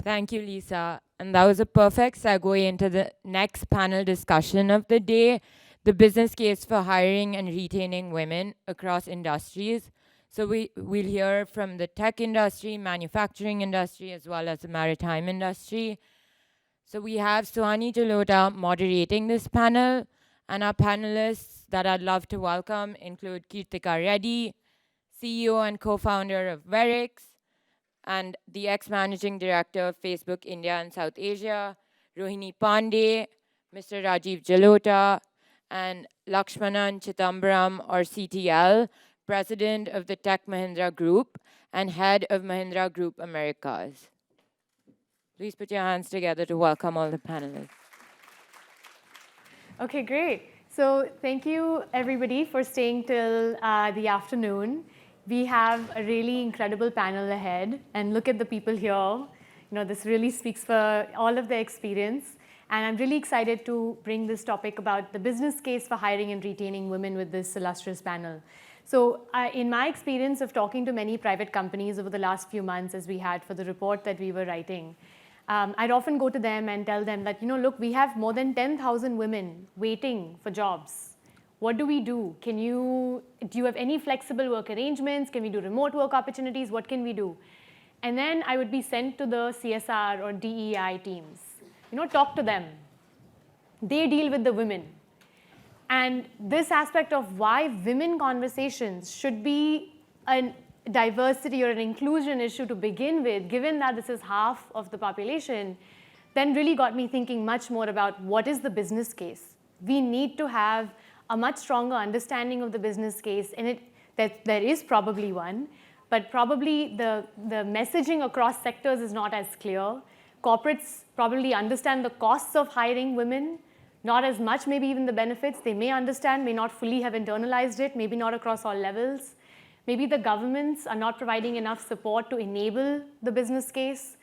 Thank you, Lisa. And that was a perfect segue into the next panel discussion of the day, the business case for hiring and retaining women across industries. So we'll hear from the tech industry, manufacturing industry, as well as the maritime industry. So we have Suhani Jalota moderating this panel, and our panelists that I'd love to welcome include Kirtika Reddy, CEO and co-founder of Verix, and the ex-managing director of Facebook India and South Asia, Rohini Pandey, Mr. Rajiv Jalota, and Lakshmanan Chittambaram, or CTL, president of the Tech Mahindra Group and head of Mahindra Group Americas. Please put your hands together to welcome all the panelists. Okay, great. So thank you, everybody, for staying till the afternoon. We have a really incredible panel ahead. And look at the people here. This really speaks for all of their experience. And I'm really excited to bring this topic about the business case for hiring and retaining women with this illustrious panel. So in my experience of talking to many private companies over the last few months, as we had for the report that we were writing, I'd often go to them and tell them that, look, we have more than 10,000 women waiting for jobs. What do we do? Do you have any flexible work arrangements? Can we do remote work opportunities? What can we do? And then I would be sent to the CSR or DEI teams. Talk to them. They deal with the women. And this aspect of why women conversations should be a diversity or an inclusion issue to begin with, given that this is half of the population, then really got me thinking much more about what is the business case. We need to have a much stronger understanding of the business case, and that there is probably one, but probably the messaging across sectors is not as clear. Corporates probably understand the costs of hiring women, not as much maybe even the benefits. They may understand, may not fully have internalized it, maybe not across all levels. Maybe the governments are not providing enough support to enable the business case.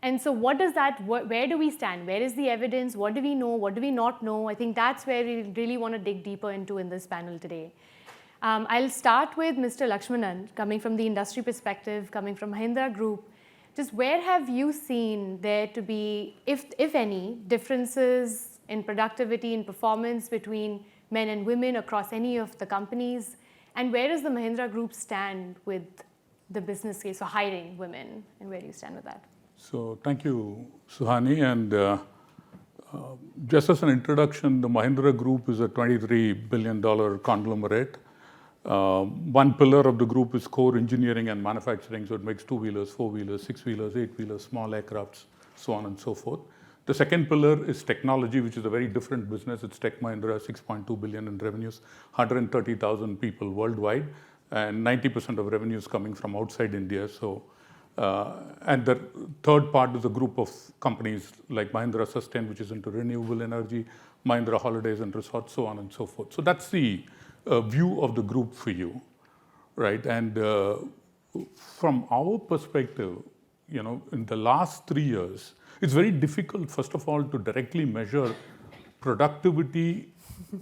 And so where do we stand? Where is the evidence? What do we know? What do we not know? I think that's where we really want to dig deeper into in this panel today. I'll start with Mr. Lakshmanan, coming from the industry perspective, coming from Mahindra Group. Just where have you seen there to be, if any, differences in productivity and performance between men and women across any of the companies? And where does the Mahindra Group stand with the business case for hiring women? And where do you stand with that? So thank you, Suhani. And just as an introduction, the Mahindra Group is a $23 billion conglomerate. One pillar of the group is core engineering and manufacturing. So it makes two-wheelers, four-wheelers, six-wheelers, eight-wheelers, small aircrafts, so on and so forth. The second pillar is technology, which is a very different business. It's Tech Mahindra, $6.2 billion in revenues, 130,000 people worldwide, and 90% of revenues coming from outside India. So, and the third part is a group of companies like Mahindra Sustain, which is into renewable energy, Mahindra Holidays and Resorts, so on and so forth. So that's the view of the group for you, right? And from our perspective, in the last 3 years, it's very difficult, first of all, to directly measure productivity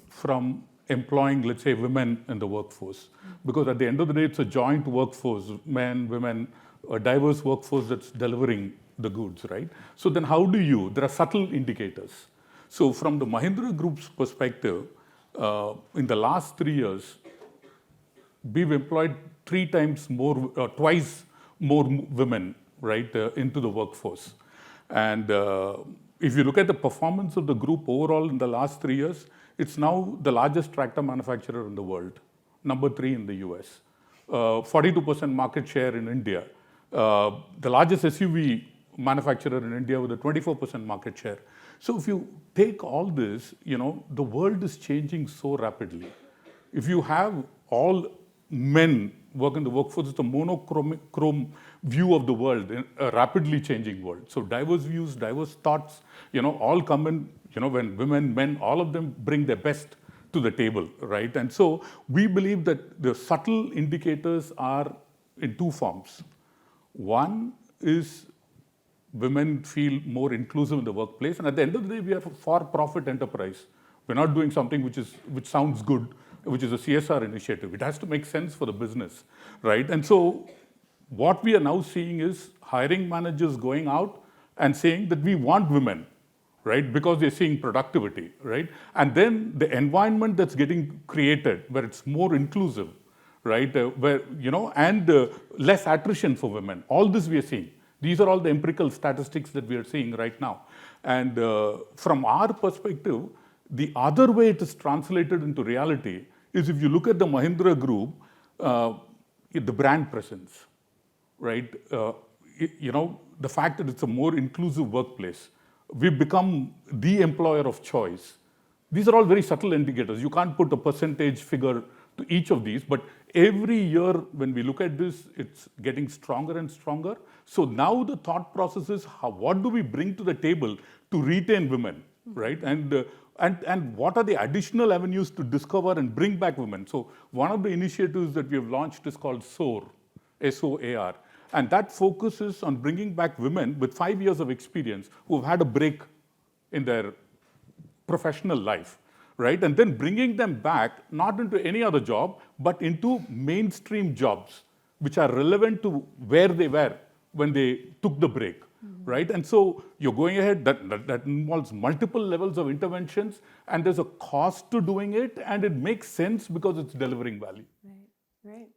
from employing, let's say, women in the workforce. Because at the end of the day, it's a joint workforce, men, women, a diverse workforce that's delivering the goods, right? So then there are subtle indicators. So from the Mahindra Group's perspective, in the last 3 years, we've employed twice more women, right, into the workforce. And if you look at the performance of the group overall in the last 3 years, it's now the largest tractor manufacturer in the world, number 3 in the US, 42% market share in India, the largest SUV manufacturer in India with a 24% market share. So if you take all this, the world is changing so rapidly. If you have all men work in the workforce, it's a monochrome view of the world, in a rapidly changing world. So diverse views, diverse thoughts, all come in, when women, men, all of them bring their best to the table, right? And so we believe that the subtle indicators are in two forms. One is women feel more inclusive in the workplace. And at the end of the day, we are a for-profit enterprise. We're not doing something which sounds good, which is a CSR initiative. It has to make sense for the business, right? And so what we are now seeing is hiring managers going out and saying that we want women, right? Because they're seeing productivity, right? And then the environment that's getting created where it's more inclusive, right? Where, and less attrition for women. All this we are seeing. These are all the empirical statistics that we are seeing right now. And from our perspective, the other way it is translated into reality is if you look at the Mahindra Group, the brand presence, right? The fact that it's a more inclusive workplace. We've become the employer of choice. These are all very subtle indicators. You can't put a percentage figure to each of these, but every year when we look at this, it's getting stronger and stronger. So now the thought process is, what do we bring to the table to retain women, right? And what are the additional avenues to discover and bring back women? So one of the initiatives that we have launched is called SOAR, S-O-A-R. And that focuses on bringing back women with 5 years of experience who have had a break in their professional life, right? And then bringing them back, not into any other job, but into mainstream jobs, which are relevant to where they were when they took the break, right? And so you're going ahead, that involves multiple levels of interventions, and there's a cost to doing it, and it makes sense because it's delivering value. Right.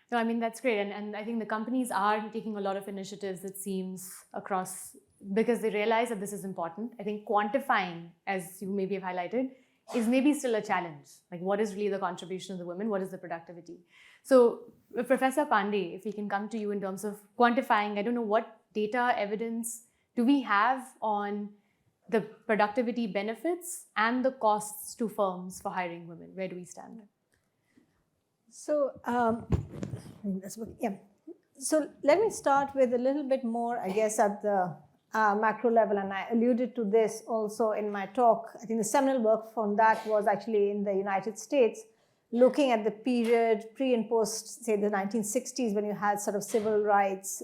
No, I mean, that's great. And I think the companies are taking a lot of initiatives, it seems, across, because they realize that this is important. I think quantifying, as you maybe have highlighted, is maybe still a challenge. Like, what is really the contribution of the women? What is the productivity? So, Professor Pandey, if we can come to you in terms of quantifying, I don't know what data, evidence do we have on the productivity benefits and the costs to firms for hiring women? Where do we stand? So, So let me start with a little bit more, I guess, at the macro level, and I alluded to this also in my talk. I think the seminal work from that was actually in the United States, looking at the period pre and post, say, the 1960s, when you had sort of civil rights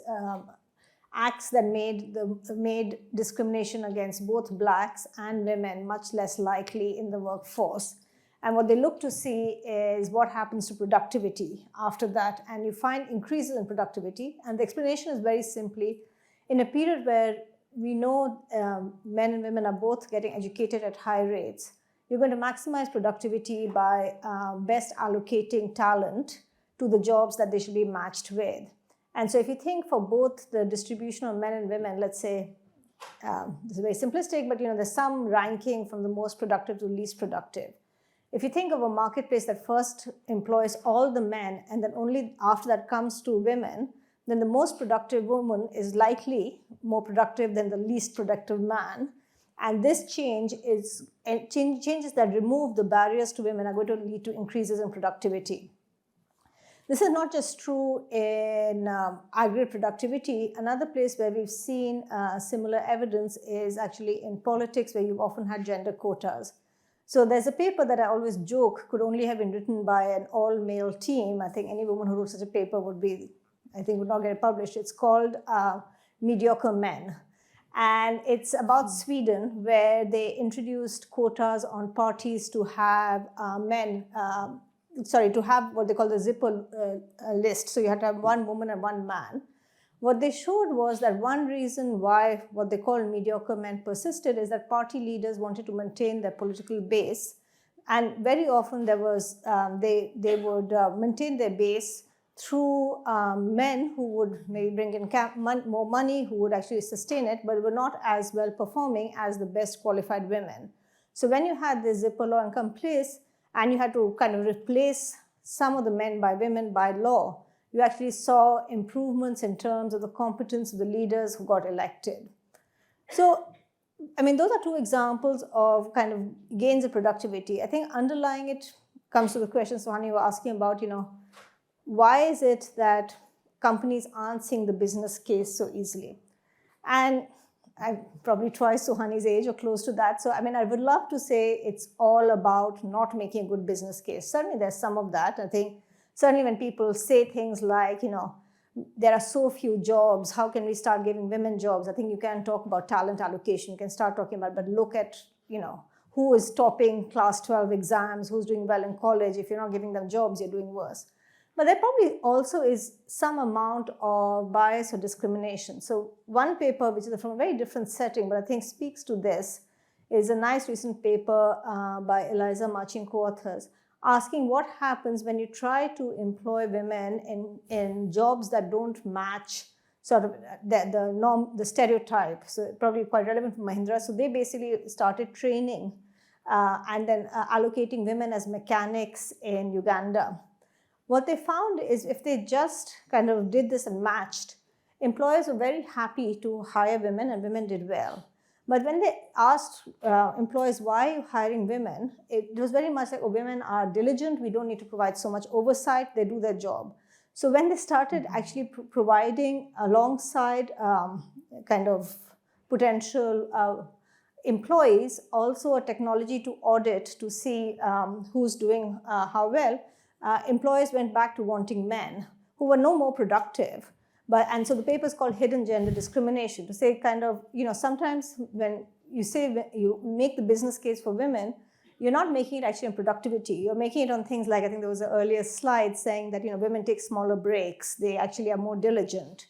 acts that made discrimination against both blacks and women much less likely in the workforce. And what they look to see is what happens to productivity after that. And you find increases in productivity. And the explanation is very simply, in a period where we know men and women are both getting educated at high rates, you're going to maximize productivity by best allocating talent to the jobs that they should be matched with. And so if you think for both the distribution of men and women, let's say, this is very simplistic, but there's some ranking from the most productive to least productive. If you think of a marketplace that first employs all the men and then only after that comes to women, then the most productive woman is likely more productive than the least productive man. And this changes that remove the barriers to women are going to lead to increases in productivity. This is not just true in aggregate productivity. Another place where we've seen similar evidence is actually in politics, where you've often had gender quotas. So there's a paper that I always joke could only have been written by an all-male team. I think any woman who wrote such a paper would not get it published. It's called Mediocre Men. And it's about Sweden, where they introduced quotas on parties to have to have what they call the zipper list. So you had to have one woman and one man. What they showed was that one reason why what they call mediocre men persisted is that party leaders wanted to maintain their political base. And very often there was, they would maintain their base through men who would maybe bring in more money, who would actually sustain it, but were not as well performing as the best qualified women. So when you had the zipper law in place, and you had to kind of replace some of the men by women by law, you actually saw improvements in terms of the competence of the leaders who got elected. So, I mean, those are two examples of kind of gains of productivity. I think underlying it comes to the question, Suhani, you were asking about, why is it that companies aren't seeing the business case so easily? And I'm probably twice Suhani's age or close to that. So, I mean, I would love to say it's all about not making a good business case. Certainly, there's some of that. I think certainly when people say things like, there are so few jobs, how can we start giving women jobs? I think you can talk about talent allocation. You can start talking about, but look at, who is topping class 12 exams, who's doing well in college. If you're not giving them jobs, you're doing worse. But there probably also is some amount of bias or discrimination. So one paper, which is from a very different setting, but I think speaks to this, is a nice recent paper by Eliza Marching co-authors, asking what happens when you try to employ women in jobs that don't match sort of the norm, the stereotype. So probably quite relevant for Mahindra. So they basically started training and then allocating women as mechanics in Uganda. What they found is if they just kind of did this and matched, employers were very happy to hire women and women did well. But when they asked employers, why are you hiring women? It was very much like, oh, women are diligent. We don't need to provide so much oversight. They do their job. So when they started actually providing alongside kind of potential employees also a technology to audit to see who's doing how well, employers went back to wanting men who were no more productive. And so the paper is called Hidden Gender Discrimination, to say kind of, sometimes when you say you make the business case for women, you're not making it actually on productivity. You're making it on things like, I think there was an earlier slide saying that, women take smaller breaks. They actually are more diligent.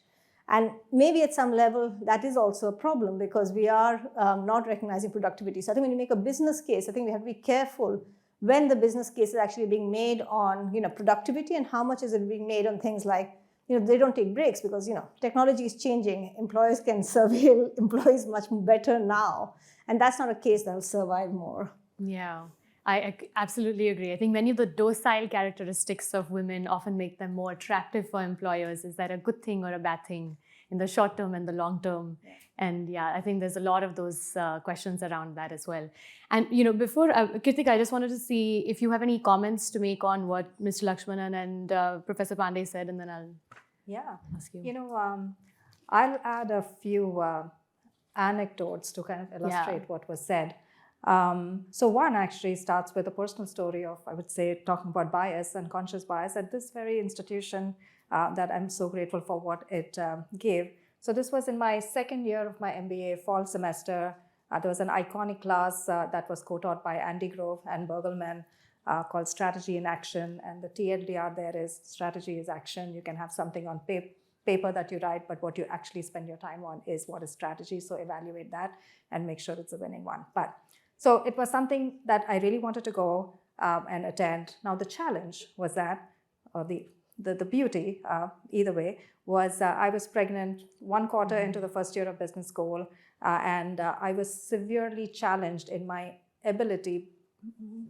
And maybe at some level, that is also a problem because we are not recognizing productivity. So I think when you make a business case, I think we have to be careful when the business case is actually being made on, productivity and how much is it being made on things like, they don't take breaks because, technology is changing. Employers can surveil employees much better now. And that's not a case that will survive more. Yeah, I absolutely agree. I think many of the docile characteristics of women often make them more attractive for employers. Is that a good thing or a bad thing in the short term and the long term? Yeah. And yeah, I think there's a lot of those questions around that as well. And, before, Kirtik, I just wanted to see if you have any comments to make on what Mr. Lakshmanan and Professor Pandey said, and then I'll ask you. I'll add a few anecdotes to kind of illustrate what was said. So one actually starts with a personal story of, I would say, talking about bias and conscious bias at this very institution that I'm so grateful for what it gave. So this was in my second year of my MBA fall semester. There was an iconic class that was co-taught by Andy Grove and Bergelman called Strategy in Action. And the TLDR there is strategy is action. You can have something on paper that you write, but what you actually spend your time on is what is strategy. So evaluate that and make sure it's a winning one. So it was something that I really wanted to go and attend. Now the challenge was that, or the beauty, either way, was I was pregnant 1 quarter into the first year of business school, and I was severely challenged in my ability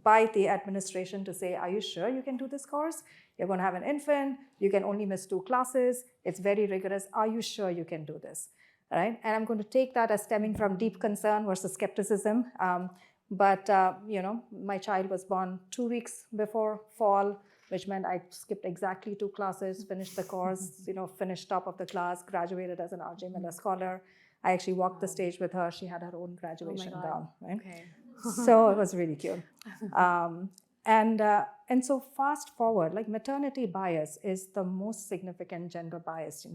by the administration to say, are you sure you can do this course? You're going to have an infant, you can only miss 2 classes, it's very rigorous, are you sure you can do this? Right? And I'm going to take that as stemming from deep concern versus skepticism. But my child was born 2 weeks before fall, which meant I skipped exactly 2 classes, finished the course, finished top of the class, graduated as an R.J. Miller scholar. I actually walked the stage with her. She had her own graduation gown, right? Okay. So it was really cute. And so fast forward, like maternity bias is the most significant gender bias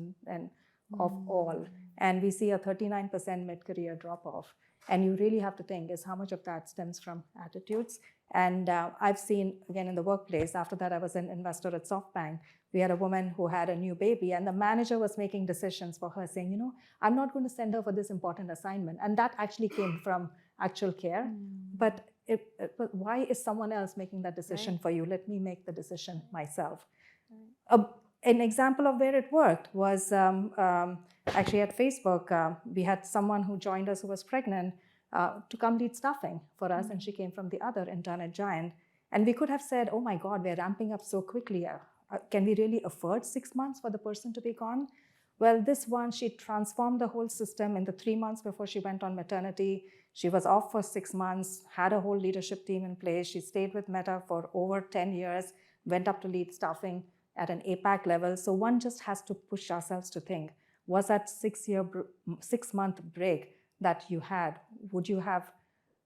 of all. And we see a 39% mid-career drop-off. And you really have to think is how much of that stems from attitudes. And I've seen, again, in the workplace, after that I was an investor at SoftBank, we had a woman who had a new baby and the manager was making decisions for her saying, I'm not going to send her for this important assignment. And that actually came from actual care. But why is someone else making that decision for you? Let me make the decision myself. An example of where it worked was actually at Facebook. We had someone who joined us who was pregnant to come lead staffing for us, and she came from the other internet giant. And we could have said, oh my God, we're ramping up so quickly. Can we really afford 6 months for the person to be gone? Well, this one, she transformed the whole system in the 3 months before she went on maternity. She was off for 6 months, had a whole leadership team in place. She stayed with Meta for over 10 years, went up to lead staffing at an APAC level. So one just has to push ourselves to think, was that 6-month break that you had, would you have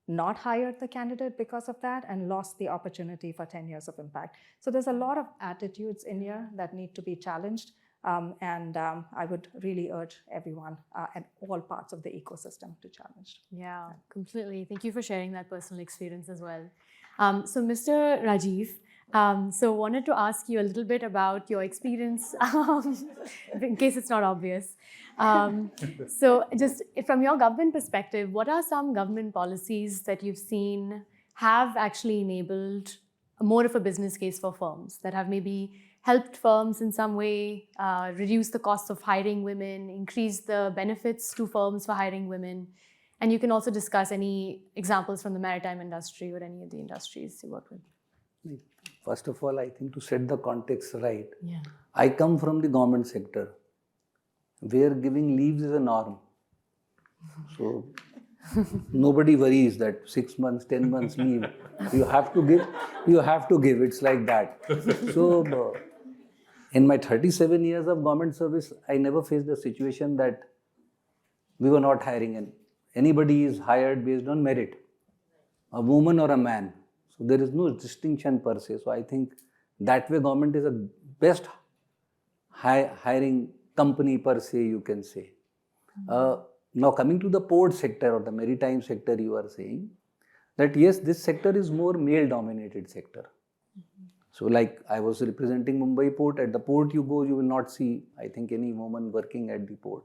not hired the candidate because of that and lost the opportunity for 10 years of impact? So there's a lot of attitudes in here that need to be challenged. And I would really urge everyone at all parts of the ecosystem to challenge. Yeah, completely. Thank you for sharing that personal experience as well. So Mr. Rajiv, So wanted to ask you a little bit about your experience, in case it's not obvious. So just from your government perspective, what are some government policies that you've seen have actually enabled more of a business case for firms, that have maybe helped firms in some way, reduce the cost of hiring women, increase the benefits to firms for hiring women? And you can also discuss any examples from the maritime industry or any of the industries you work with. First of all, I think to set the context right, Yeah. I come from the government sector where giving leaves is a norm. So nobody worries that 6 months, 10 months leave. You have to give, it's like that. So in my 37 years of government service, I never faced a situation that we were not hiring, and anybody is hired based on merit, a woman or a man. So there is no distinction per se. So I think that way government is a best hiring company per se, you can say. Now coming to the port sector or the maritime sector, you are saying that yes, this sector is more male dominated sector. So like I was representing Mumbai port, at the port you go, you will not see, I think, any woman working at the port.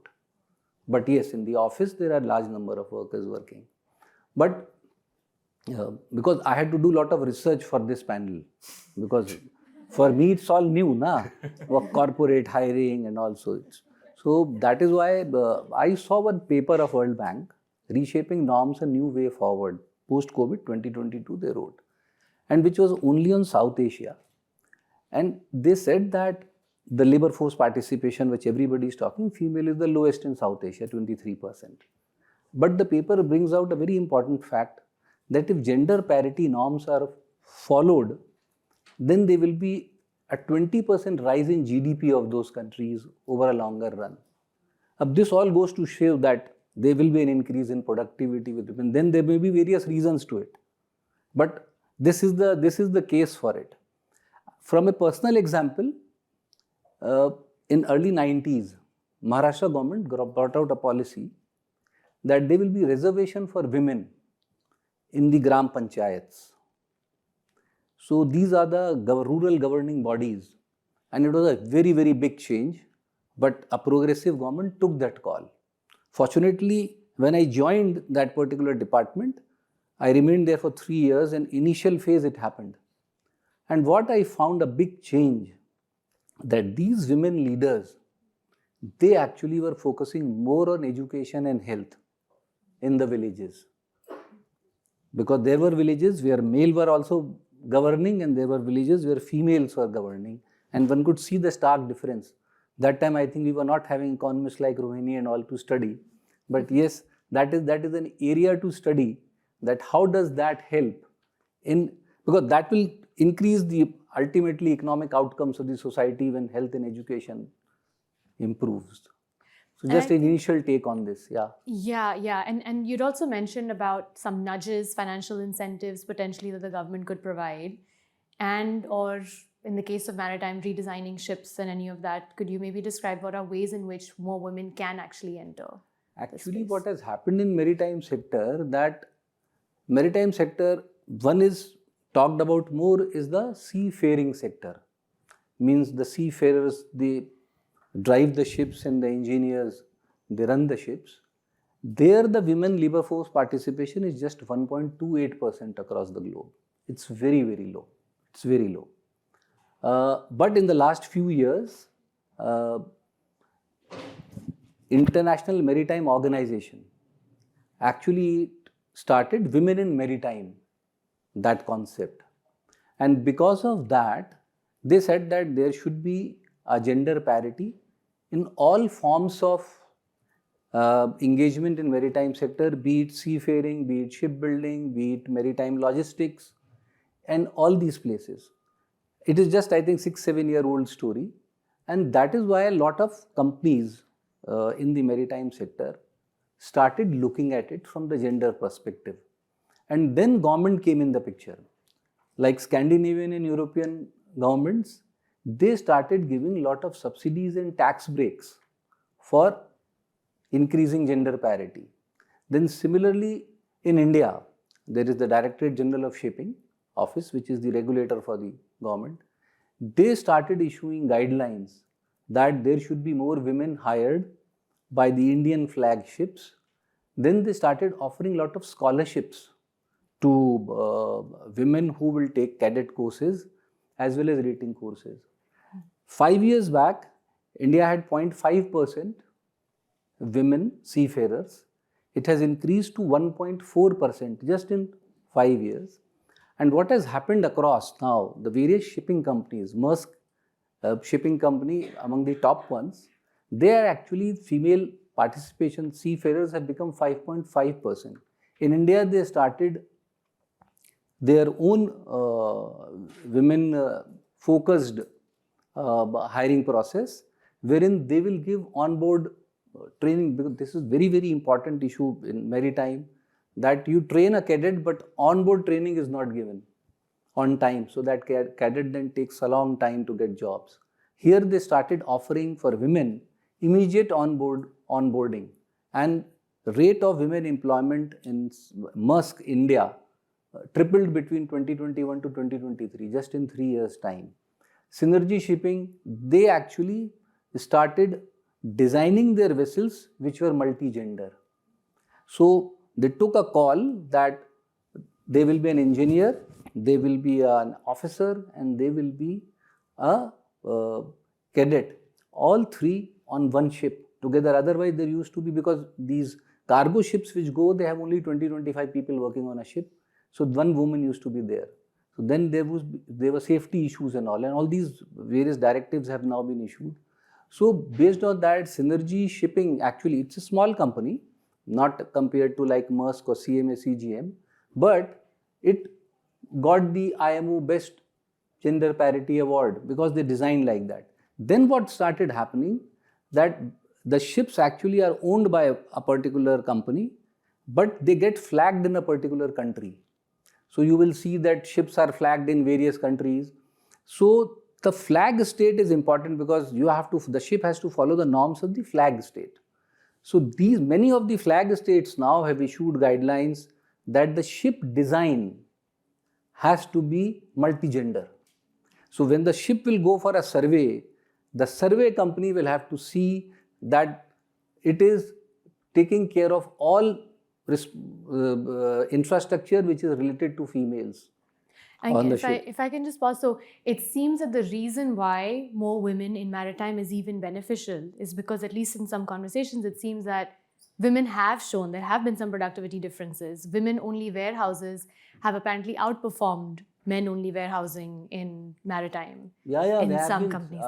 But yes, in the office there are large number of workers working. But because I had to do a lot of research for this panel, because for me it's all new, corporate hiring and all sorts. So that is why I saw one paper of World Bank, Reshaping Norms, a New Way Forward, post-COVID 2022 they wrote, and which was only on South Asia. And they said that the labor force participation, which everybody is talking, female is the lowest in South Asia, 23%. But the paper brings out a very important fact, that if gender parity norms are followed, then there will be a 20% rise in GDP of those countries over a longer run. This all goes to show that there will be an increase in productivity with women. Then there may be various reasons to it. But this is the case for it. From a personal example, in early 90s, Maharashtra government brought out a policy that there will be reservation for women in the Gram Panchayats. So these are the rural governing bodies, and it was a very, very big change, but a progressive government took that call. Fortunately, when I joined that particular department, I remained there for 3 years, and initial phase it happened. And what I found a big change, that these women leaders, they actually were focusing more on education and health in the villages. Because there were villages where male were also governing, and there were villages where females were governing, and one could see the stark difference. That time I think we were not having economists like Rohini and all to study, but yes, that is an area to study, that how does that help in, because that will increase the ultimately economic outcomes of the society when health and education improves. So just an initial take on this, yeah. Yeah. And you'd also mentioned about some nudges, financial incentives potentially that the government could provide, and or in the case of maritime, redesigning ships and any of that. Could you maybe describe what are ways in which more women can actually enter? Actually, what has happened in maritime sector, that maritime sector, one is talked about more is the seafaring sector. Means the seafarers, they drive the ships, and the engineers, they run the ships. There the women labor force participation is just 1.28% across the globe. It's very, very low. It's very low. But in the last few years, International Maritime Organization actually started Women in Maritime, that concept. And because of that, they said that there should be a gender parity in all forms of engagement in maritime sector, be it seafaring, be it shipbuilding, be it maritime logistics, and all these places. It is just, I think, 6-7 year old story, and that is why a lot of companies in the maritime sector started looking at it from the gender perspective. And then government came in the picture. Like Scandinavian and European governments, they started giving a lot of subsidies and tax breaks for increasing gender parity. Then similarly in India, there is the Directorate General of Shipping Office, which is the regulator for the government, they started issuing guidelines that there should be more women hired by the Indian flag ships. Then they started offering a lot of scholarships to women who will take cadet courses as well as rating courses. 5 years back, India had 0.5% women seafarers. It has increased to 1.4% just in 5 years. And what has happened across now, the various shipping companies, Maersk shipping company among the top ones, they are actually female participation, seafarers have become 5.5%. In India, they started their own women-focused hiring process, wherein they will give on-board training, because this is very, very important issue in maritime, that you train a cadet, but on-board training is not given on time, so that cadet then takes a long time to get jobs. Here they started offering for women immediate onboarding, and the rate of women employment in Maersk India tripled between 2021 to 2023, just in 3 years' time. Synergy Shipping, they actually started designing their vessels which were multi-gender. So they took a call that they will be an engineer, they will be an officer, and they will be a cadet, all three on one ship together. Otherwise, there used to be, because these cargo ships which go, they have only 20-25 people working on a ship. So one woman used to be there. So then there were safety issues and all these various directives have now been issued. So based on that, Synergy Shipping, actually it's a small company, not compared to like Maersk or CMA CGM, but it got the IMO Best Gender Parity Award because they designed like that. Then what started happening, that the ships actually are owned by a particular company, but they get flagged in a particular country. So you will see that ships are flagged in various countries. So the flag state is important because the ship has to follow the norms of the flag state. So many of the flag states now have issued guidelines that the ship design has to be multi-gender. So when the ship will go for a survey, the survey company will have to see that it is taking care of all infrastructure which is related to females on the ship. If I can just pause, so it seems that the reason why more women in maritime is even beneficial is because, at least in some conversations, it seems that women have shown there have been some productivity differences. Women-only warehouses have apparently outperformed men-only warehousing in maritime in some companies.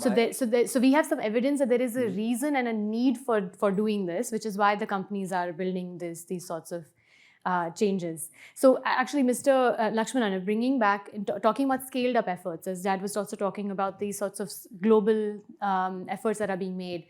So we have some evidence that there is a reason and a need for doing this, which is why the companies are building these sorts of changes. So actually, Mr. Lakshmanan, bringing back, talking about scaled up efforts, as Dad was also talking about these sorts of global efforts that are being made.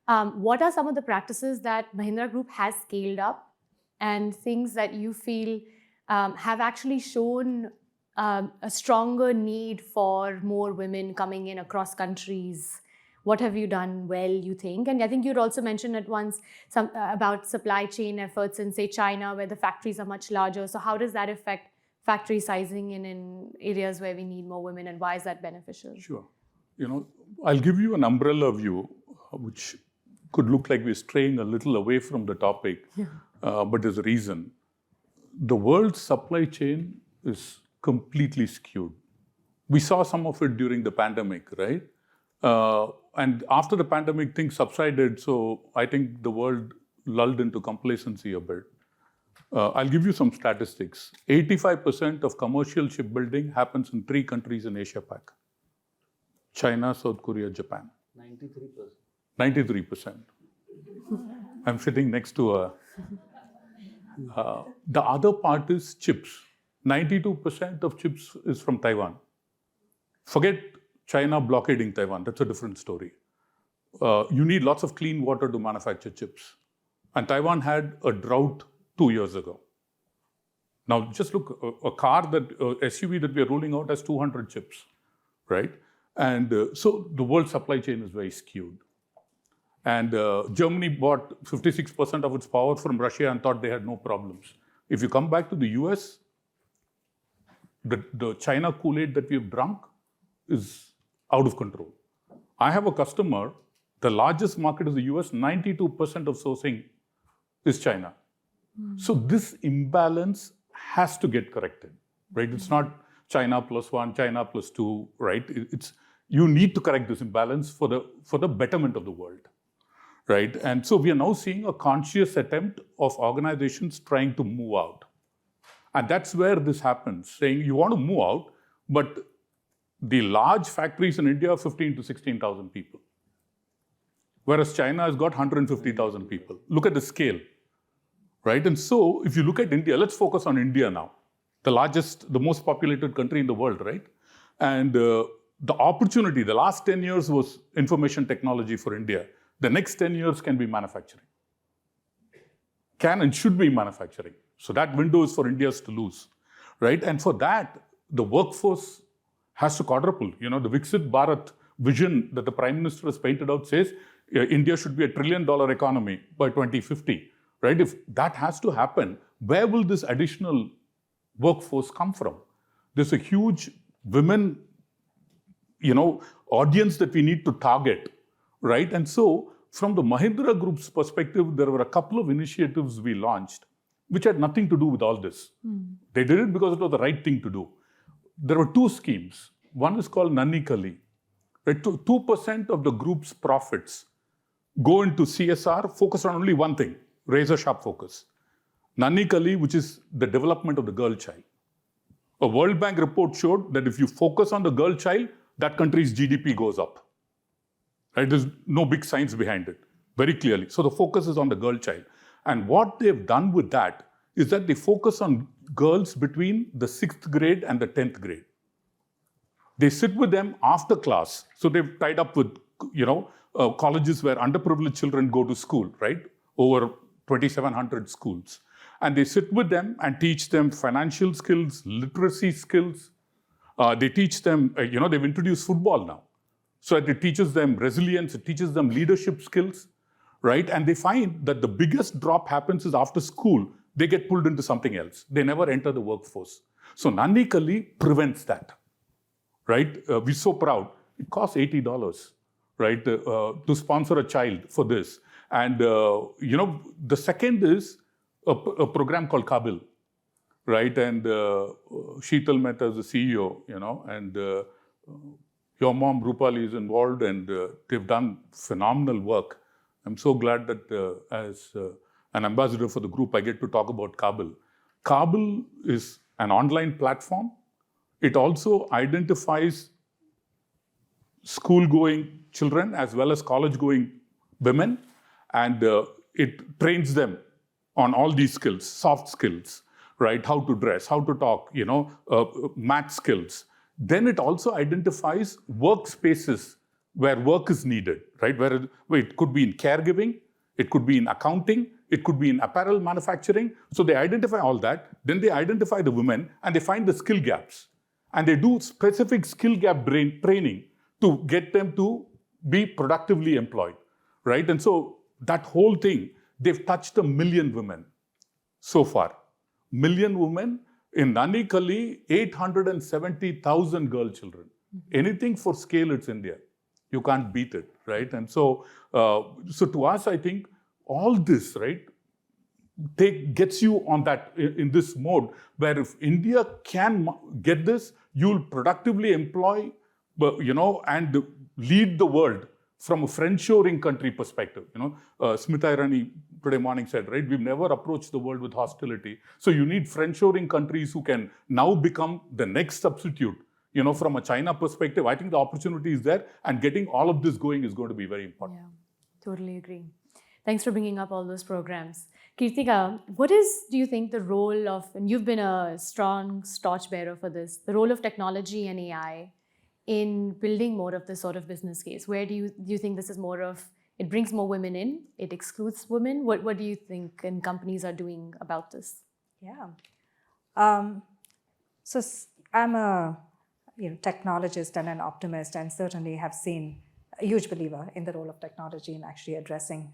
What are some of the practices that Mahindra Group has scaled up and things that you feel have actually shown a stronger need for more women coming in across countries? What have you done well, you think? And I think you'd also mentioned at once about supply chain efforts in, say, China, where the factories are much larger. So how does that affect factory sizing in areas where we need more women, and why is that beneficial? Sure. I'll give you an umbrella view, which could look like we're straying a little away from the topic, but there's a reason. The world's supply chain is completely skewed. We saw some of it during the pandemic, right? And after the pandemic, things subsided, so I think the world lulled into complacency a bit. I'll give you some statistics. 85% of commercial shipbuilding happens in 3 countries in Asia-Pac: China, South Korea, Japan. 93%. 93%. I'm sitting next to the other part is chips. 92% of chips is from Taiwan. Forget China blockading Taiwan, that's a different story. You need lots of clean water to manufacture chips. And Taiwan had a drought 2 years ago. Now just look, a SUV that we are rolling out has 200 chips, right? And so the world supply chain is very skewed. And Germany bought 56% of its power from Russia and thought they had no problems. If you come back to the US, The China Kool-Aid that we've drunk is out of control. I have a customer, the largest market is the US, 92% of sourcing is China. So this imbalance has to get corrected, right? It's not China plus one, China plus two, right? You need to correct this imbalance for the betterment of the world, right? And so we are now seeing a conscious attempt of organizations trying to move out. And that's where this happens, saying you want to move out, but the large factories in India are 15 to 16,000 people. Whereas China has got 150,000 people. Look at the scale, right? And so if you look at India, let's focus on India now. The most populated country in the world, right? And the opportunity, the last 10 years was information technology for India. The next 10 years can be manufacturing. Can and should be manufacturing. So that window is for India to lose, right? And for that, the workforce has to quadruple. The Viksit Bharat vision that the Prime Minister has painted out says India should be $1 trillion economy by 2050, right? If that has to happen, where will this additional workforce come from? There's a huge women, audience that we need to target, right? And so from the Mahindra Group's perspective, there were a couple of initiatives we launched which had nothing to do with all this. They did it because it was the right thing to do. There were two schemes. One is called Nanni Kali. Right? 2% of the group's profits go into CSR, focus on only one thing, razor-sharp focus. Nanni Kali, which is the development of the girl child. A World Bank report showed that if you focus on the girl child, that country's GDP goes up. Right? There's no big science behind it, very clearly. So the focus is on the girl child. And what they've done with that is that they focus on girls between the 6th grade and the 10th grade. They sit with them after class. So they've tied up with, colleges where underprivileged children go to school, right? Over 2,700 schools. And they sit with them and teach them financial skills, literacy skills. They teach them, they've introduced football now. So it teaches them resilience, it teaches them leadership skills, right? And they find that the biggest drop happens is after school, they get pulled into something else. They never enter the workforce. So Nanni Kali prevents that, right? We're so proud. It costs $80, right, to sponsor a child for this. And, the second is a program called Kabil, right? And Sheetal Mehta is the CEO, and your mom, Rupali, is involved, and they've done phenomenal work. I'm so glad that as an ambassador for the group, I get to talk about Kabil. Kabil is an online platform. It also identifies school-going children as well as college-going women, and it trains them on all these skills, soft skills, right? How to dress, how to talk, math skills. Then it also identifies workspaces where work is needed, right? Where it could be in caregiving, it could be in accounting, it could be in apparel manufacturing. So they identify all that. Then they identify the women and they find the skill gaps. And they do specific skill gap training to get them to be productively employed, right? And so that whole thing, they've touched 1 million women so far. 1 million women. In Nanni Kali, 870,000 girl children. Anything for scale, it's India. You can't beat it, right? And so, to us, I think all this, right, gets you on that, in this mode, where if India can get this, you'll productively employ, and lead the world from a friendshoring country perspective. Smita Irani today morning said, right, we've never approached the world with hostility. So you need friendshoring countries who can now become the next substitute. From a China perspective, I think the opportunity is there, and getting all of this going is going to be very important. Yeah, totally agree. Thanks for bringing up all those programs. Kirtika, what is, do you think, the role of, and you've been a strong torchbearer for this, the role of technology and AI in building more of this sort of business case? Where do you think this is more of, it brings more women in, it excludes women? What do you think and companies are doing about this? Yeah. So I'm a technologist and an optimist, and certainly have seen a huge believer in the role of technology in actually addressing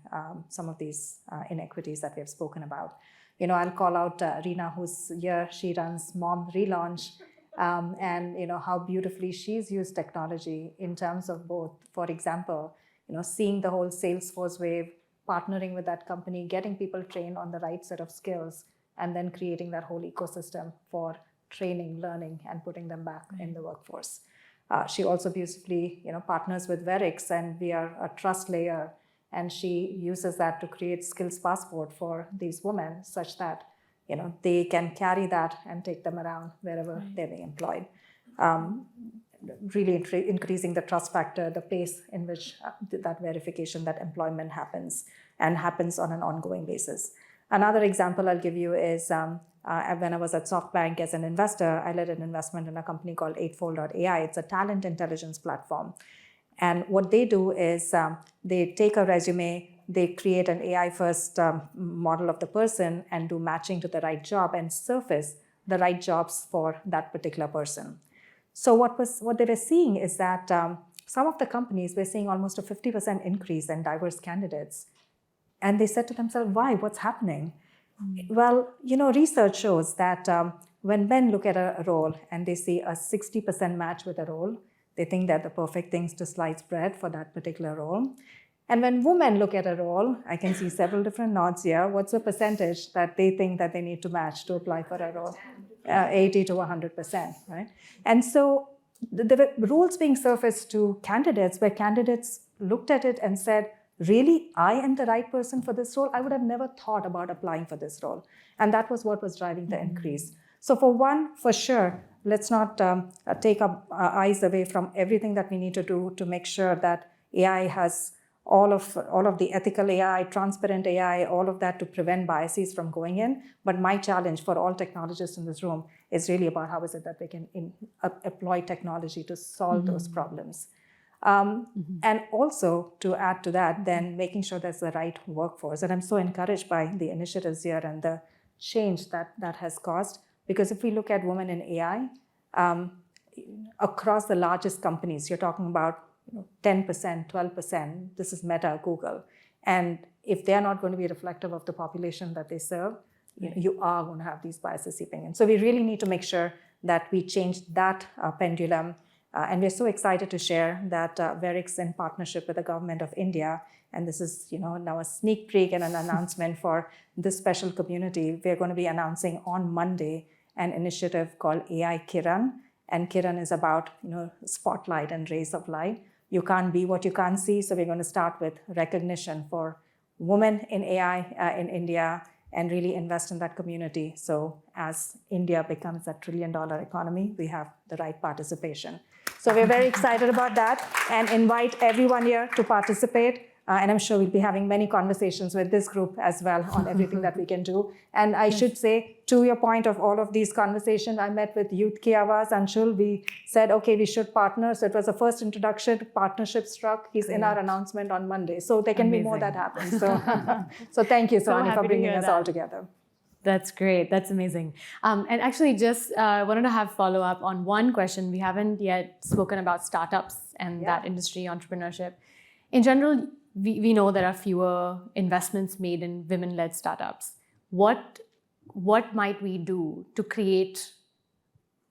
some of these inequities that we have spoken about. I'll call out Reena, who's here. She runs Mom Relaunch. and how beautifully she's used technology in terms of both, for example, seeing the whole Salesforce wave, partnering with that company, getting people trained on the right set of skills, and then creating that whole ecosystem for training, learning, and putting them back in the workforce. She also beautifully, partners with Verix, and we are a trust layer, and she uses that to create skills passport for these women, such that they can carry that and take them around wherever they're being employed. Really increasing the trust factor, the pace in which that verification, that employment happens, and happens on an ongoing basis. Another example I'll give you is when I was at SoftBank as an investor, I led an investment in a company called Eightfold.ai. It's a talent intelligence platform. And what they do is they take a resume, they create an AI-first model of the person and do matching to the right job and surface the right jobs for that particular person. So what they were seeing is that some of the companies were seeing almost a 50% increase in diverse candidates. And they said to themselves, why? What's happening? Well, research shows that when men look at a role and they see a 60% match with a role, they think they're the perfect things to slice bread for that particular role. And when women look at a role, I can see several different nods here. What's the percentage that they think that they need to match to apply for a role? 80 to 100%, right? And so the roles being surfaced to candidates where candidates looked at it and said, really, I am the right person for this role? I would have never thought about applying for this role. And that was what was driving the increase. So for sure, let's not take our eyes away from everything that we need to do to make sure that AI has all of the ethical AI, transparent AI, all of that to prevent biases from going in. But my challenge for all technologists in this room is really about how is it that they can employ technology to solve those problems. And also to add to that, then making sure there's the right workforce. And I'm so encouraged by the initiatives here and the change that has caused. Because if we look at women in AI, across the largest companies, you're talking about 10%, 12%, this is Meta, Google. And if they're not going to be reflective of the population that they serve, you are going to have these biases seeping in. So we really need to make sure that we change that pendulum. And we're so excited to share that Verix, in partnership with the government of India, and this is now a sneak peek and an announcement for this special community, we're going to be announcing on Monday an initiative called AI Kiran. And Kiran is about spotlight and rays of light. You can't be what you can't see, so we're going to start with recognition for women in AI in India and really invest in that community. So as India becomes a $1 trillion economy, we have the right participation. So we're very excited about that and invite everyone here to participate. And I'm sure we'll be having many conversations with this group as well on everything that we can do. And I should say, to your point of all of these conversations, I met with Youth Ki Awaaz, Anshul. We said, okay, we should partner. So it was the first introduction, partnership struck. He's in our announcement on Monday. So there can be more that happens. So thank you, Sohani, for bringing us all together. That's great. That's amazing. And actually, just wanted to have follow up on one question. We haven't yet spoken about startups and that industry, entrepreneurship. In general, we know there are fewer investments made in women-led startups. What might we do to create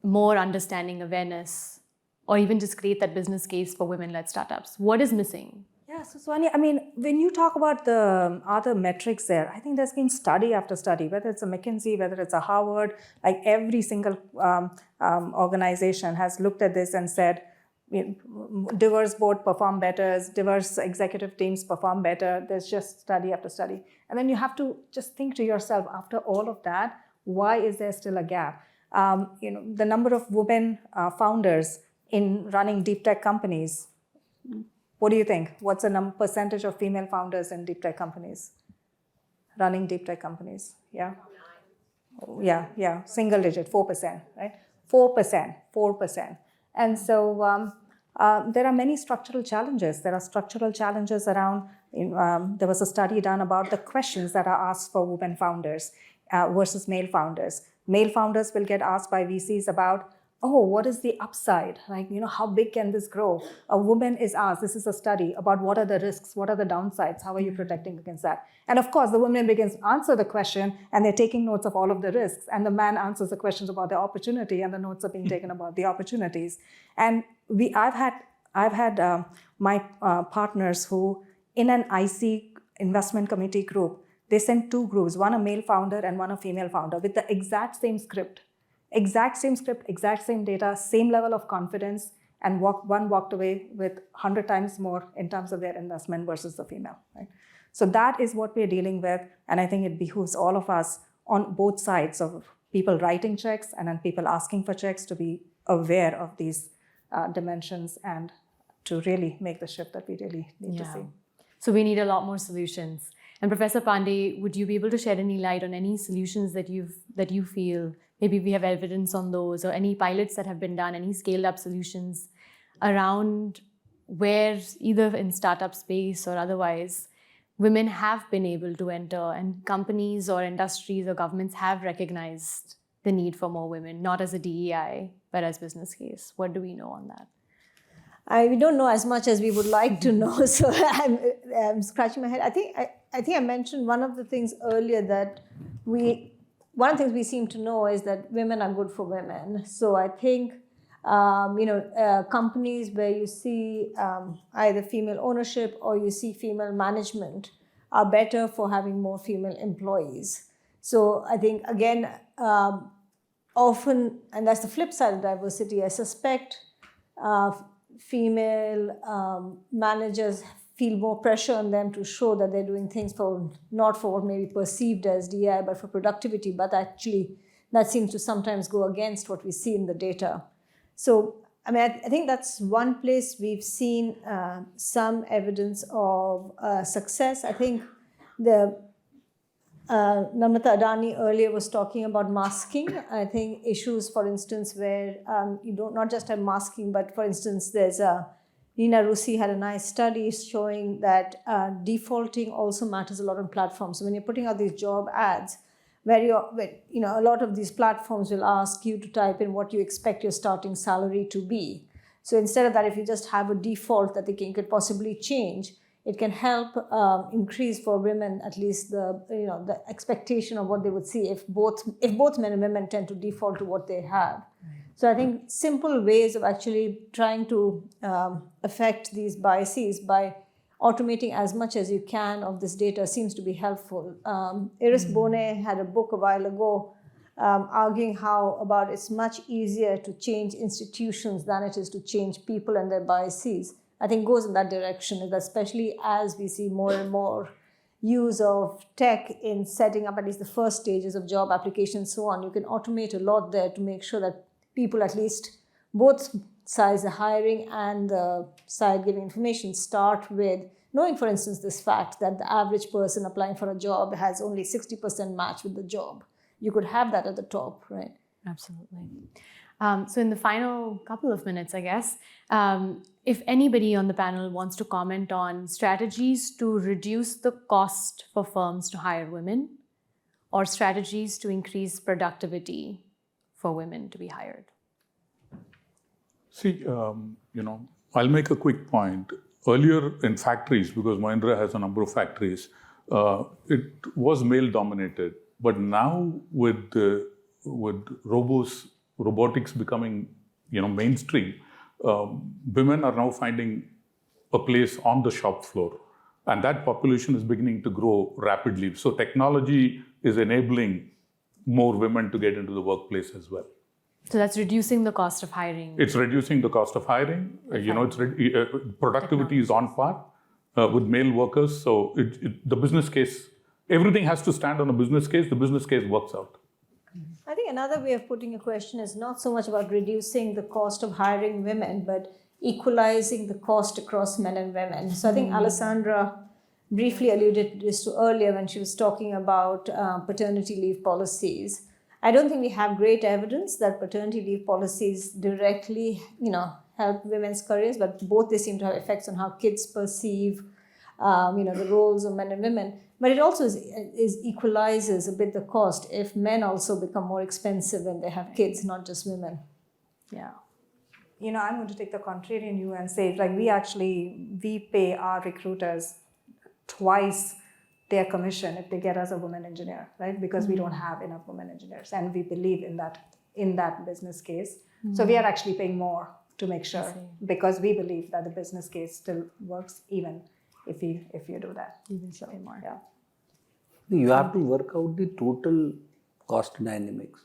more understanding, awareness, or even just create that business case for women-led startups? What is missing? Yeah, so Sohani, I mean, when you talk about the other metrics there, I think there's been study after study, whether it's a McKinsey, whether it's a Harvard, like every single organization has looked at this and said, diverse board perform better, diverse executive teams perform better. There's just study after study. And then you have to just think to yourself, after all of that, why is there still a gap? The number of women founders in running deep tech companies, what do you think? What's the percentage of female founders in deep tech companies? Running deep tech companies, yeah? Yeah, single digit, 4%, right? 4%. And so there are many structural challenges. There are structural challenges around, there was a study done about the questions that are asked for women founders versus male founders. Male founders will get asked by VCs about, oh, what is the upside? Like, how big can this grow? A woman is asked, this is a study about what are the risks, what are the downsides, how are you protecting against that? And of course, the woman begins to answer the question and they're taking notes of all of the risks. And the man answers the questions about the opportunity and the notes are being taken about the opportunities. And I've had my partners who, in an IC investment committee group, they sent 2 groups, one a male founder and one a female founder, with the exact same script, exact same data, same level of confidence, and one walked away with 100 times more in terms of their investment versus the female. Right? So that is what we're dealing with, and I think it behooves all of us on both sides of people writing checks and then people asking for checks to be aware of these dimensions and to really make the shift that we really need to see. So we need a lot more solutions. And Professor Pandey, would you be able to shed any light on any solutions that you feel, maybe we have evidence on those, or any pilots that have been done, any scaled up solutions around where, either in startup space or otherwise, women have been able to enter, and companies or industries or governments have recognized the need for more women, not as a DEI, but as business case? What do we know on that? We don't know as much as we would like to know, so I'm scratching my head. I think I mentioned one of the things earlier that one of the things we seem to know is that women are good for women. So I think companies where you see either female ownership or you see female management are better for having more female employees. So I think, again, often, and that's the flip side of diversity, I suspect female managers feel more pressure on them to show that they're doing things not for what may be perceived as DI, but for productivity. But actually, that seems to sometimes go against what we see in the data. So, I mean, I think that's one place we've seen some evidence of success. I think Namrata Adani earlier was talking about masking. I think issues, for instance, where you don't not just have masking, but for instance, there's Nina Rusi had a nice study showing that defaulting also matters a lot on platforms. So when you're putting out these job ads, where a lot of these platforms will ask you to type in what you expect your starting salary to be. So instead of that, if you just have a default that you could possibly change, it can help increase for women at least the expectation of what they would see if both men and women tend to default to what they have. So I think simple ways of actually trying to affect these biases by automating as much as you can of this data seems to be helpful. Iris Bonet had a book a while ago arguing how about it's much easier to change institutions than it is to change people and their biases. I think goes in that direction, especially as we see more and more use of tech in setting up at least the first stages of job applications and so on. You can automate a lot there to make sure that people, at least both sides, the hiring and the side giving information, start with knowing, for instance, this fact that the average person applying for a job has only 60% match with the job. You could have that at the top, right? Absolutely. So in the final couple of minutes, I guess, if anybody on the panel wants to comment on strategies to reduce the cost for firms to hire women, or strategies to increase productivity for women to be hired. See, I'll make a quick point. Earlier in factories, because Mahindra has a number of factories, it was male-dominated. But now with robotics becoming, mainstream, women are now finding a place on the shop floor, and that population is beginning to grow rapidly. So technology is enabling more women to get into the workplace as well. So that's reducing the cost of hiring. It's reducing the cost of hiring. Productivity is on par with male workers. So the business case, everything has to stand on a business case. The business case works out. I think another way of putting a question is not so much about reducing the cost of hiring women, but equalizing the cost across men and women. So I think Alessandra briefly alluded to this earlier when she was talking about paternity leave policies. I don't think we have great evidence that paternity leave policies directly, help women's careers, but both they seem to have effects on how kids perceive, the roles of men and women. But it also equalizes a bit the cost if men also become more expensive when they have kids, not just women. Yeah. I'm going to take the contrarian view and say, like, we pay our recruiters twice their commission if they get us a woman engineer, right? Because we don't have enough women engineers, and we believe in that business case. So we are actually paying more to make sure, because we believe that the business case still works even if you do that. Even so more. Yeah. You have to work out the total cost dynamics.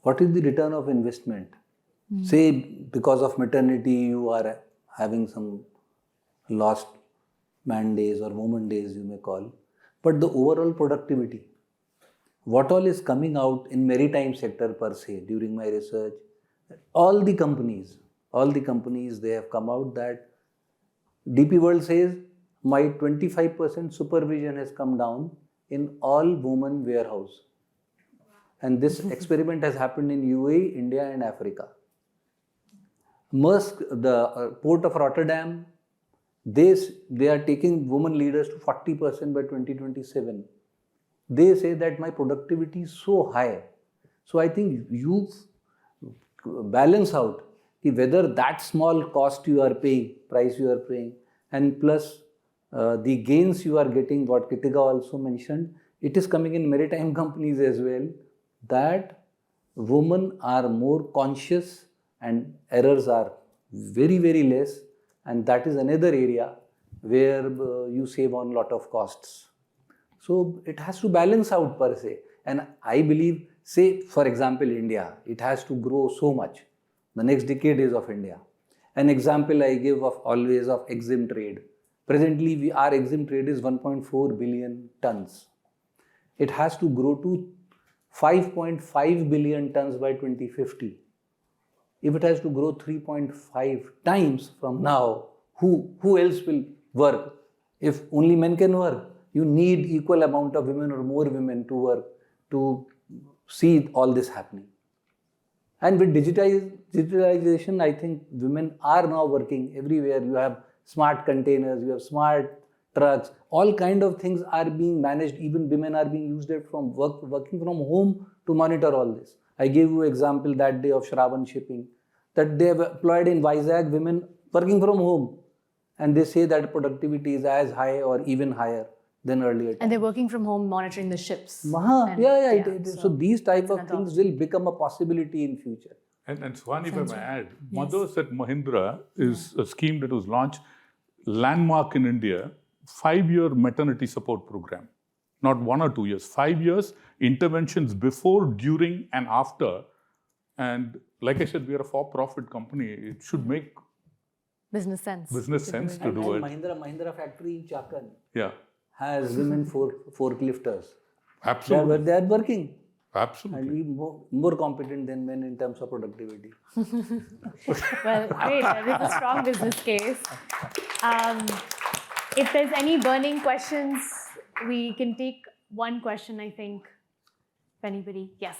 What is the return of investment? Say, because of maternity, you are having some lost man days or woman days, you may call. But the overall productivity, what all is coming out in maritime sector per se during my research, all the companies, they have come out that DP World says my 25% supervision has come down in all women warehouse. And this experiment has happened in UAE, India and Africa. Maersk, the port of Rotterdam, they are taking women leaders to 40% by 2027. They say that my productivity is so high. So I think you balance out whether that small cost you are paying, price you are paying, and plus the gains you are getting, what Kritika also mentioned, it is coming in maritime companies as well, that women are more conscious and errors are very, very less, and that is another area where you save on a lot of costs. So it has to balance out per se. And I believe, say for example India, it has to grow so much. The next decade is of India. An example I give of always of EXIM trade. Presently our EXIM trade is 1.4 billion tons. It has to grow to 5.5 billion tons by 2050. If it has to grow 3.5 times from now, who else will work? If only men can work, you need equal amount of women or more women to work to see all this happening. And with digitalization, I think women are now working everywhere. You have smart containers, you have smart trucks, all kind of things are being managed. Even women are being used from working from home to monitor all this. I gave you example that day of Shravan shipping, that they have employed in Vizag women working from home, and they say that productivity is as high or even higher than earlier. And they're working from home, monitoring the ships. So these type of things will become a possibility in future. And Swani, if I may add, Mothers at Mahindra is a scheme that was launched, landmark in India, 5-year maternity support program. Not 1 or 2 years, 5 years, interventions before, during and after. And like I said, we are a for-profit company. It should make business sense to do it. Mahindra factory in Chakan has Yeah. women forklifters. Absolutely. They are working. Absolutely. And more competent than men in terms of productivity. Well, great. That is a strong business case. If there's any burning questions, we can take one question, I think. If anybody, yes,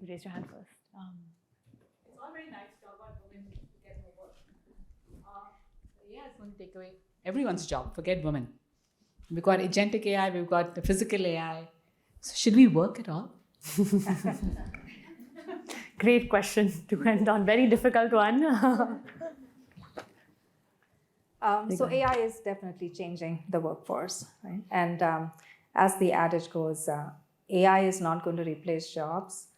you raise your hand first. It's all very nice to talk about women to get more work. AI is going to take away everyone's job. Forget women. We've got agentic AI, we've got the physical AI. So should we work at all? Great question to end on. Very difficult one. So AI is definitely changing the workforce, right? And as the adage goes, AI is not going to replace jobs.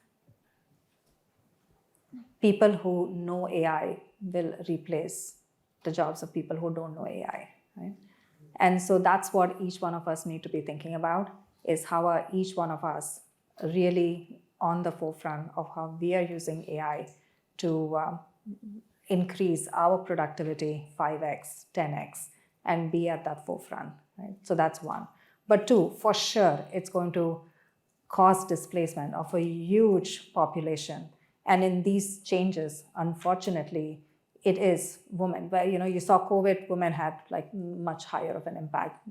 People who know AI will replace the jobs of people who don't know AI, right? And so that's what each one of us need to be thinking about, is how are each one of us really on the forefront of how we are using AI to increase our productivity 5x, 10x, and be at that forefront, right? So that's one. But two, for sure, it's going to cause displacement of a huge population. And in these changes, unfortunately, it is women. But you saw COVID, women had like much higher of an impact.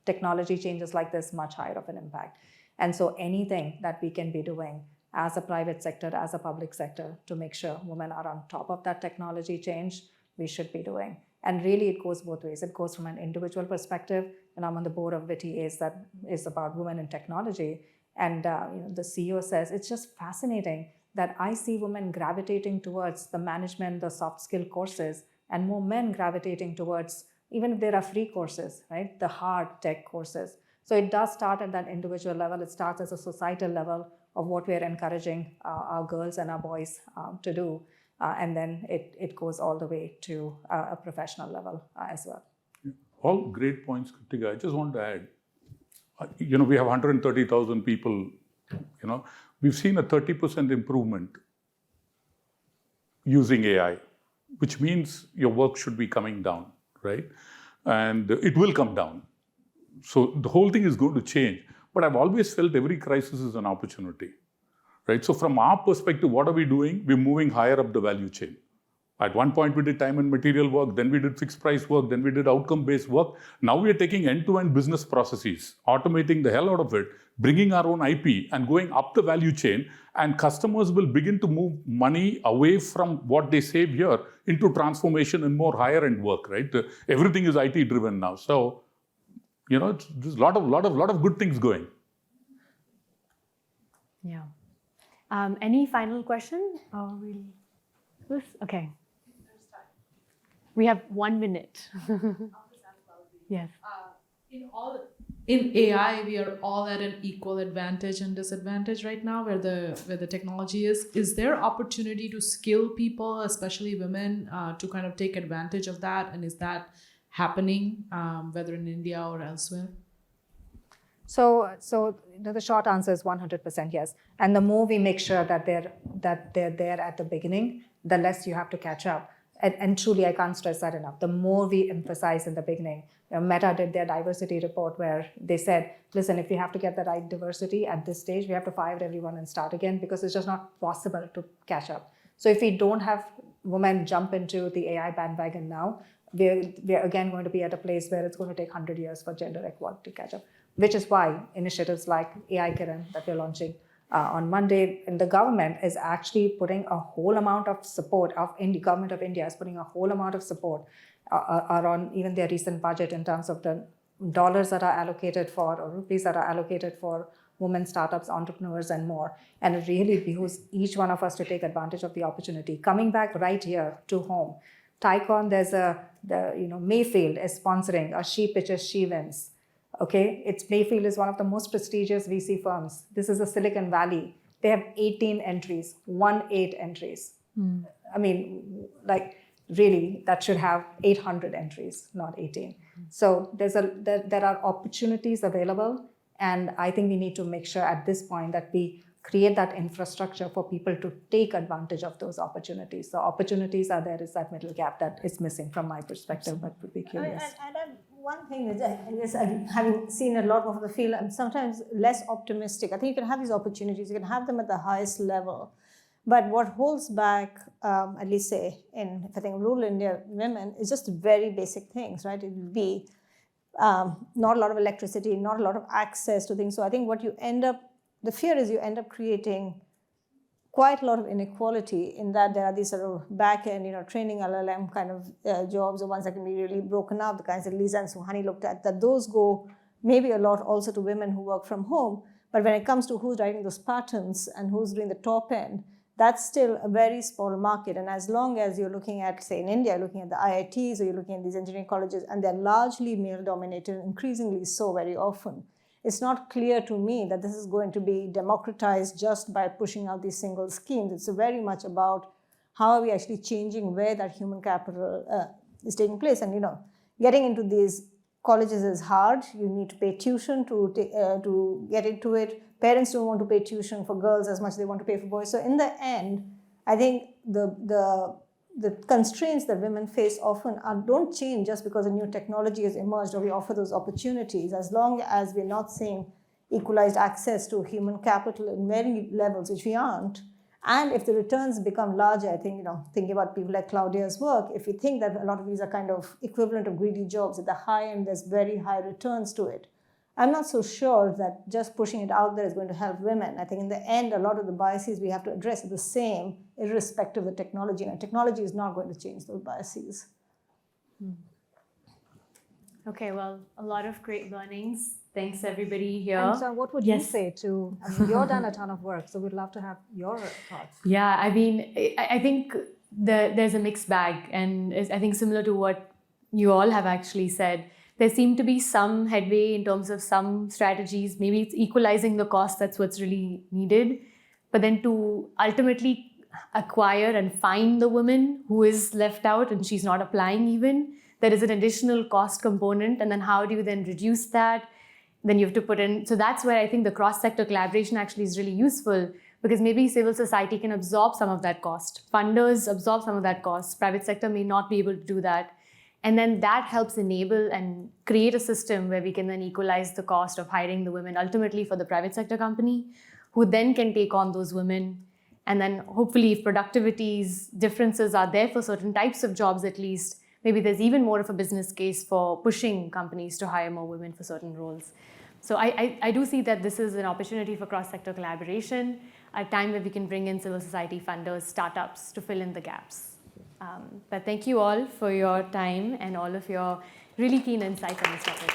Technology changes like this, much higher of an impact. And so anything that we can be doing as a private sector, as a public sector, to make sure women are on top of that technology change, we should be doing. And really, it goes both ways. It goes from an individual perspective, and I'm on the board of VITI that is about women in technology. And the CEO says, it's just fascinating that I see women gravitating towards the management, the soft skill courses, and more men gravitating towards, even if there are free courses, right, the hard tech courses. So it does start at that individual level. It starts as a societal level of what we're encouraging our girls and our boys to do. And then it goes all the way to a professional level as well. All great points, Kritika. I just want to add, we have 130,000 people, we've seen a 30% improvement using AI, which means your work should be coming down, right? And it will come down. So the whole thing is going to change. But I've always felt every crisis is an opportunity, right? So from our perspective, what are we doing? We're moving higher up the value chain. At one point, we did time and material work, then we did fixed price work, then we did outcome-based work. Now we are taking end-to-end business processes, automating the hell out of it, bringing our own IP and going up the value chain, and customers will begin to move money away from what they save here into transformation and more higher-end work, right? Everything is IT-driven now. So, there's a lot of good things going. Yeah. Any final question? Okay. We have 1 minute. Yes. In AI, we are all at an equal advantage and disadvantage right now, where the technology is. Is there opportunity to skill people, especially women, to kind of take advantage of that? And is that happening, whether in India or elsewhere? So the short answer is 100% yes. And the more we make sure that they're there at the beginning, the less you have to catch up. And truly, I can't stress that enough. The more we emphasize in the beginning, Meta did their diversity report where they said, listen, if we have to get the right diversity at this stage, we have to fire everyone and start again because it's just not possible to catch up. So if we don't have women jump into the AI bandwagon now, we're again going to be at a place where it's going to take 100 years for gender equality to catch up, which is why initiatives like AI Kiran that we're launching on Monday, and the government is actually putting a whole amount of support, government of India is putting a whole amount of support around even their recent budget in terms of the dollars that are allocated for, or rupees that are allocated for women startups, entrepreneurs, and more. And it really behooves each one of us to take advantage of the opportunity. Coming back right here to home, Tycon, Mayfield is sponsoring a She Pitches, She Wins. Okay, Mayfield is one of the most prestigious VC firms. This is the Silicon Valley. They have 18 entries, 18 entries. I mean, really, that should have 800 entries, not 18. So there are opportunities available, and I think we need to make sure at this point that we create that infrastructure for people to take advantage of those opportunities. So opportunities are there, is that middle gap that is missing from my perspective, but would be curious. One thing is, I guess, having seen a lot of the field, I'm sometimes less optimistic. I think you can have these opportunities, you can have them at the highest level. But what holds back, at least say, if I think rural India women, is just very basic things, right? It will be not a lot of electricity, not a lot of access to things. So I think the fear is you end up creating quite a lot of inequality in that there are these sort of back-end, training LLM kind of jobs, the ones that can be really broken up, the kinds that Lisa and Suhani looked at, that those go maybe a lot also to women who work from home. But when it comes to who's writing those patents and who's doing the top end, that's still a very small market. And as long as you're looking at, say in India, looking at the IITs, or you're looking at these engineering colleges, and they're largely male-dominated, increasingly so very often, it's not clear to me that this is going to be democratized just by pushing out these single schemes. It's very much about how are we actually changing where that human capital is taking place. And getting into these colleges is hard. You need to pay tuition to get into it. Parents don't want to pay tuition for girls as much as they want to pay for boys. So in the end, I think the constraints that women face often don't change just because a new technology has emerged or we offer those opportunities. As long as we're not seeing equalized access to human capital in many levels, which we aren't, and if the returns become larger, I think, thinking about people like Claudia's work, if we think that a lot of these are kind of equivalent of greedy jobs, at the high end, there's very high returns to it. I'm not so sure that just pushing it out there is going to help women. I think in the end, a lot of the biases we have to address are the same, irrespective of the technology. And technology is not going to change those biases. Okay, well, a lot of great learnings. Thanks everybody here. And so what would you Yes. say to, I mean, you've done a ton of work, so we'd love to have your thoughts. Yeah, I mean, I think there's a mixed bag, and I think similar to what you all have actually said, there seem to be some headway in terms of some strategies. Maybe it's equalizing the cost, that's what's really needed. But then to ultimately acquire and find the woman who is left out and she's not applying even, there is an additional cost component. And then how do you then reduce that? Then you have to put in, so that's where I think the cross-sector collaboration actually is really useful, because maybe civil society can absorb some of that cost. Funders absorb some of that cost. Private sector may not be able to do that. And then that helps enable and create a system where we can then equalize the cost of hiring the women ultimately for the private sector company, who then can take on those women. And then hopefully if productivity's differences are there for certain types of jobs at least, maybe there's even more of a business case for pushing companies to hire more women for certain roles. So I do see that this is an opportunity for cross-sector collaboration, a time where we can bring in civil society funders, startups to fill in the gaps. But thank you all for your time and all of your really keen insights on this topic.